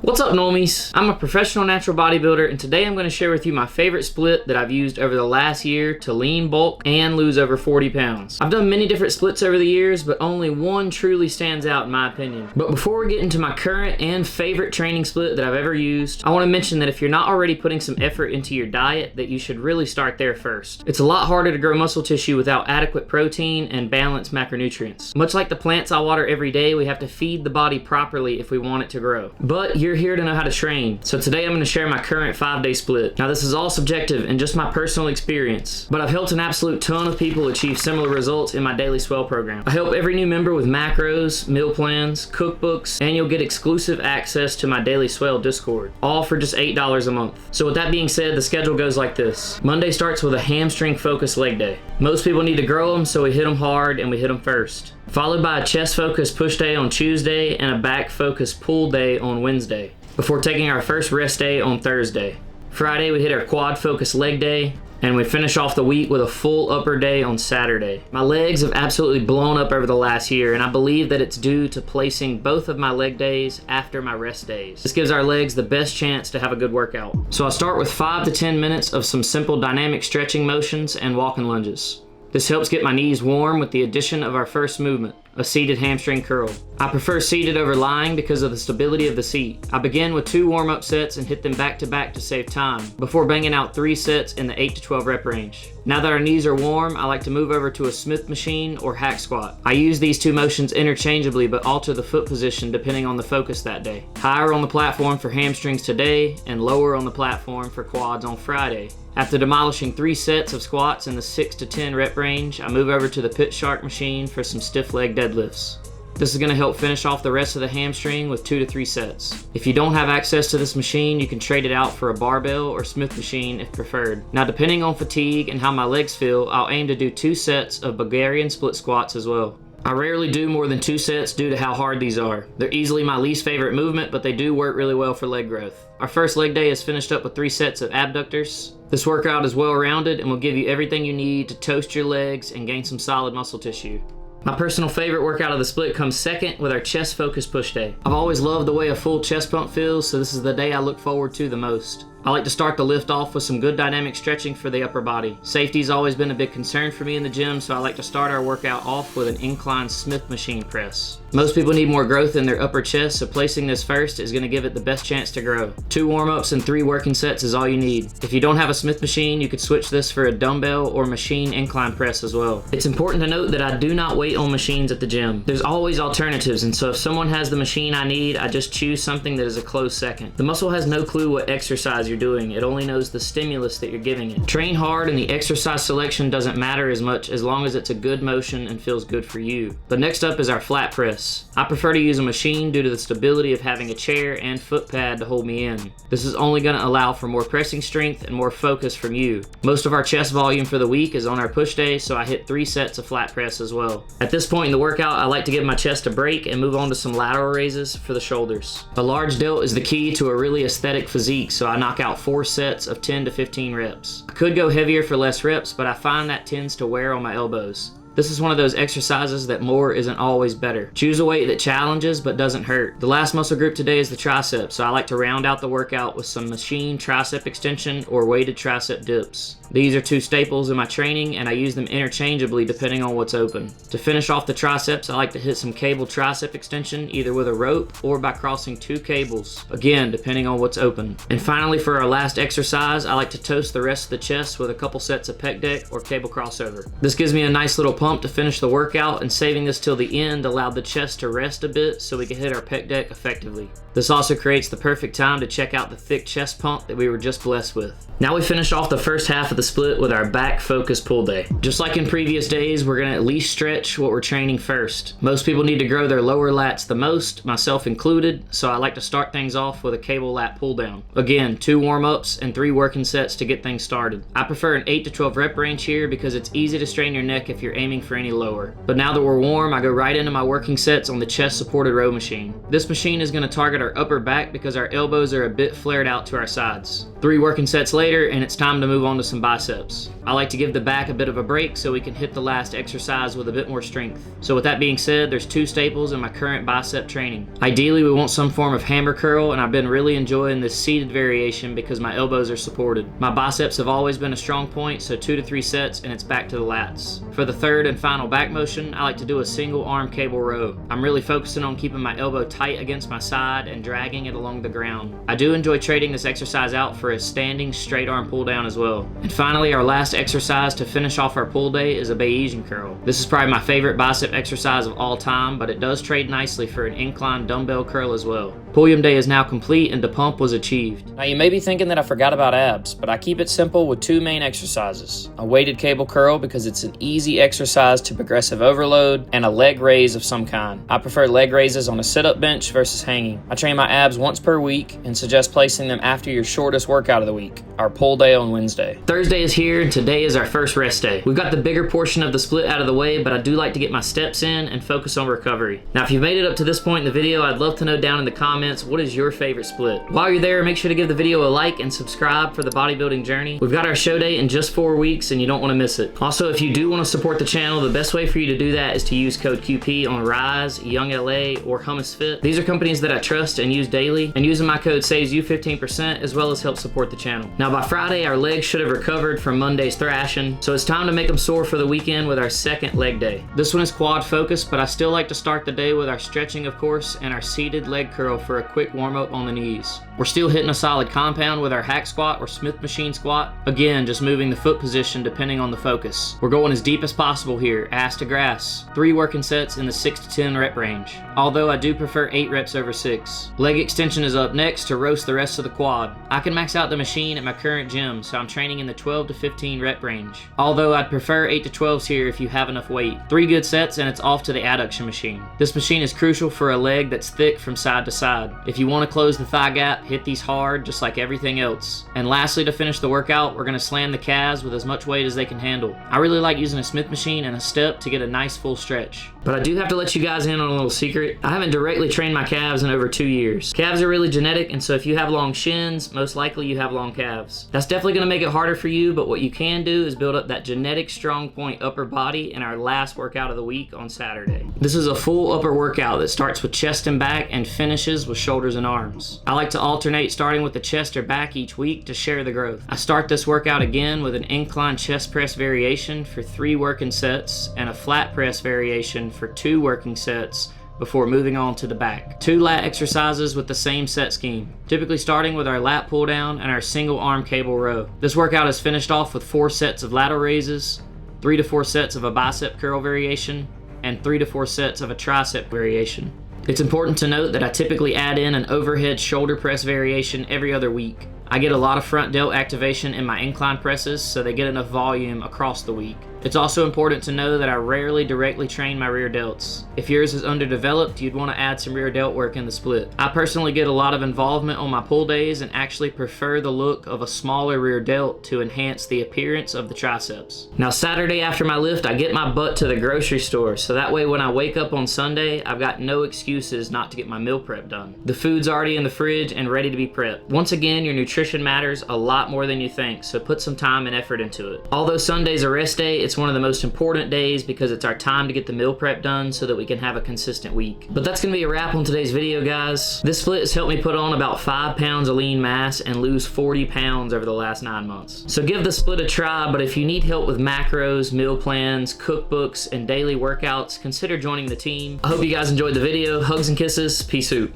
What's up, normies? I'm a professional natural bodybuilder, and today I'm going to share with you my favorite split that I've used over the last year to lean, bulk, and lose over 40 pounds. I've done many different splits over the years, but only one truly stands out in my opinion. But before we get into my current and favorite training split that I've ever used, I want to mention that if you're not already putting some effort into your diet, that you should really start there first. It's a lot harder to grow muscle tissue without adequate protein and balanced macronutrients. Much like the plants I water every day, we have to feed the body properly if we want it to grow. But you're here to know how to train, so today I'm going to share my current 5-day split. Now this is all subjective and just my personal experience, but I've helped an absolute ton of people achieve similar results in my daily Swell program. I help every new member with macros, meal plans, cookbooks, and you'll get exclusive access to my daily Swell Discord, all for just $8 a month. So with that being said, the schedule goes like this. Monday starts with a hamstring focused leg day. Most people need to grow them, so we hit them hard and we hit them first. Followed by a chest focused push day on Tuesday and a back focused pull day on Wednesday, before taking our first rest day on Thursday. Friday we hit our quad focused leg day, and we finish off the week with a full upper day on Saturday. My legs have absolutely blown up over the last year, and I believe that it's due to placing both of my leg days after my rest days. This gives our legs the best chance to have a good workout. So I start with 5 to 10 minutes of some simple dynamic stretching motions and walking lunges. This helps get my knees warm with the addition of our first movement, a seated hamstring curl. I prefer seated over lying because of the stability of the seat. I begin with 2 warm-up sets and hit them back to back to save time, before banging out 3 sets in the 8 to 12 rep range. Now that our knees are warm, I like to move over to a Smith machine or hack squat. I use these 2 motions interchangeably but alter the foot position depending on the focus that day. Higher on the platform for hamstrings today and lower on the platform for quads on Friday. After demolishing 3 sets of squats in the 6 to 10 rep range, I move over to the pit shark machine for some stiff leg deadlifts. This is going to help finish off the rest of the hamstring with 2 to 3 sets. If you don't have access to this machine, you can trade it out for a barbell or Smith machine if preferred. Now depending on fatigue and how my legs feel, I'll aim to do 2 sets of Bulgarian split squats as well. I rarely do more than 2 sets due to how hard these are. They're easily my least favorite movement, but they do work really well for leg growth. Our first leg day is finished up with 3 sets of abductors. This workout is well rounded and will give you everything you need to toast your legs and gain some solid muscle tissue. My personal favorite workout of the split comes second with our chest focused push day. I've always loved the way a full chest pump feels, so this is the day I look forward to the most. I like to start the lift off with some good dynamic stretching for the upper body. Safety's always been a big concern for me in the gym, so I like to start our workout off with an incline Smith machine press. Most people need more growth in their upper chest, so placing this first is going to give it the best chance to grow. 2 warm-ups and 3 working sets is all you need. If you don't have a Smith machine, you could switch this for a dumbbell or machine incline press as well. It's important to note that I do not wait on machines at the gym. There's always alternatives, and so if someone has the machine I need, I just choose something that is a close second. The muscle has no clue what exercise you're doing. It only knows the stimulus that you're giving it. Train hard and the exercise selection doesn't matter as much as long as it's a good motion and feels good for you. But next up is our flat press. I prefer to use a machine due to the stability of having a chair and foot pad to hold me in. This is only going to allow for more pressing strength and more focus from you. Most of our chest volume for the week is on our push day, so I hit 3 sets of flat press as well. At this point in the workout, I like to give my chest a break and move on to some lateral raises for the shoulders. A large delt is the key to a really aesthetic physique, so I knock out 4 sets of 10 to 15 reps. I could go heavier for less reps, but I find that tends to wear on my elbows. This is one of those exercises that more isn't always better. Choose a weight that challenges but doesn't hurt. The last muscle group today is the tricep, so I like to round out the workout with some machine tricep extension or weighted tricep dips. These are 2 staples in my training, and I use them interchangeably depending on what's open. To finish off the triceps, I like to hit some cable tricep extension either with a rope or by crossing 2 cables, again depending on what's open. And finally, for our last exercise, I like to toast the rest of the chest with a couple sets of pec deck or cable crossover. This gives me a nice little pump to finish the workout, and saving this till the end allowed the chest to rest a bit so we can hit our pec deck effectively. This also creates the perfect time to check out the thick chest pump that we were just blessed with. Now we finish off the first half of the split with our back focus pull day. Just like in previous days, we're going to at least stretch what we're training first. Most people need to grow their lower lats the most, myself included, so I like to start things off with a cable lat pull down. Again, 2 warm-ups and 3 working sets to get things started. I prefer an 8 to 12 rep range here because it's easy to strain your neck if you're aiming aiming for any lower. But now that we're warm, I go right into my working sets on the chest supported row machine. This machine is going to target our upper back because our elbows are a bit flared out to our sides. 3 working sets later, and it's time to move on to some biceps. I like to give the back a bit of a break so we can hit the last exercise with a bit more strength. So with that being said, there's 2 staples in my current bicep training. Ideally, we want some form of hammer curl, and I've been really enjoying this seated variation because my elbows are supported. My biceps have always been a strong point, so 2 to 3 sets and it's back to the lats. For the third and final back motion, I like to do a single arm cable row. I'm really focusing on keeping my elbow tight against my side and dragging it along the ground. I do enjoy trading this exercise out for a standing straight arm pull down as well. And finally, our last exercise to finish off our pull day is a Bayesian curl. This is probably my favorite bicep exercise of all time, but it does trade nicely for an incline dumbbell curl as well. Pulliam day is now complete and the pump was achieved. Now you may be thinking that I forgot about abs, but I keep it simple with 2 main exercises. A weighted cable curl because it's an easy exercise to progressive overload, and a leg raise of some kind. I prefer leg raises on a sit-up bench versus hanging. I train my abs once per week and suggest placing them after your shortest workout of the week, our pull day on Wednesday. Thursday is here and today is our first rest day. We've got the bigger portion of the split out of the way, but I do like to get my steps in and focus on recovery. Now if you've made it up to this point in the video, I'd love to know down in the comments, what is your favorite split? While you're there, make sure to give the video a like and subscribe for the bodybuilding journey. We've got our show date in just 4 weeks and you don't want to miss it. Also, if you do want to support the channel, the best way for you to do that is to use code QP on Rise, Young LA, or Hummus Fit. These are companies that I trust and use daily, and using my code saves you 15% as well as helps support the channel. Now by Friday, our legs should have recovered from Monday's thrashing, so it's time to make them sore for the weekend with our second leg day. This one is quad focused, but I still like to start the day with our stretching of course, and our seated leg curl for a quick warm up on the knees. We're still hitting a solid compound with our hack squat or Smith machine squat. Again, just moving the foot position depending on the focus. We're going as deep as possible here, ass to grass. 3 working sets in the 6 to 10 rep range. Although I do prefer 8 reps over 6. Leg extension is up next to roast the rest of the quad. I can max out the machine at my current gym, so I'm training in the 12 to 15 rep range. Although I'd prefer 8 to 12s here if you have enough weight. 3 good sets and it's off to the adduction machine. This machine is crucial for a leg that's thick from side to side. If you want to close the thigh gap, hit these hard just like everything else. And lastly, to finish the workout, we're going to slam the calves with as much weight as they can handle. I really like using a Smith machine and a step to get a nice full stretch. But I do have to let you guys in on a little secret. I haven't directly trained my calves in over 2 years. Calves are really genetic, and so if you have long shins, most likely you have long calves. That's definitely going to make it harder for you, but what you can do is build up that genetic strong point upper body in our last workout of the week on Saturday. This is a full upper workout that starts with chest and back and finishes with shoulders and arms. I like to alternate starting with the chest or back each week to share the growth. I start this workout again with an incline chest press variation for 3 working sets and a flat press variation for 2 working sets before moving on to the back. 2 lat exercises with the same set scheme, typically starting with our lat pull down and our single arm cable row. This workout is finished off with 4 sets of lateral raises, 3 to 4 sets of a bicep curl variation, and 3 to 4 sets of a tricep variation. It's important to note that I typically add in an overhead shoulder press variation every other week. I get a lot of front delt activation in my incline presses, so they get enough volume across the week. It's also important to know that I rarely directly train my rear delts. If yours is underdeveloped, you'd want to add some rear delt work in the split. I personally get a lot of involvement on my pull days and actually prefer the look of a smaller rear delt to enhance the appearance of the triceps. Now Saturday after my lift, I get my butt to the grocery store, so that way when I wake up on Sunday, I've got no excuses not to get my meal prep done. The food's already in the fridge and ready to be prepped. Once again, your nutrition matters a lot more than you think, so put some time and effort into it. Although Sunday's a rest day, it's one of the most important days because it's our time to get the meal prep done so that we can have a consistent week. But that's gonna be a wrap on today's video, guys. This split has helped me put on about 5 pounds of lean mass and lose 40 pounds over the last 9 months. So give the split a try, but if you need help with macros, meal plans, cookbooks, and daily workouts, consider joining the team. I hope you guys enjoyed the video. Hugs and kisses. Peace out.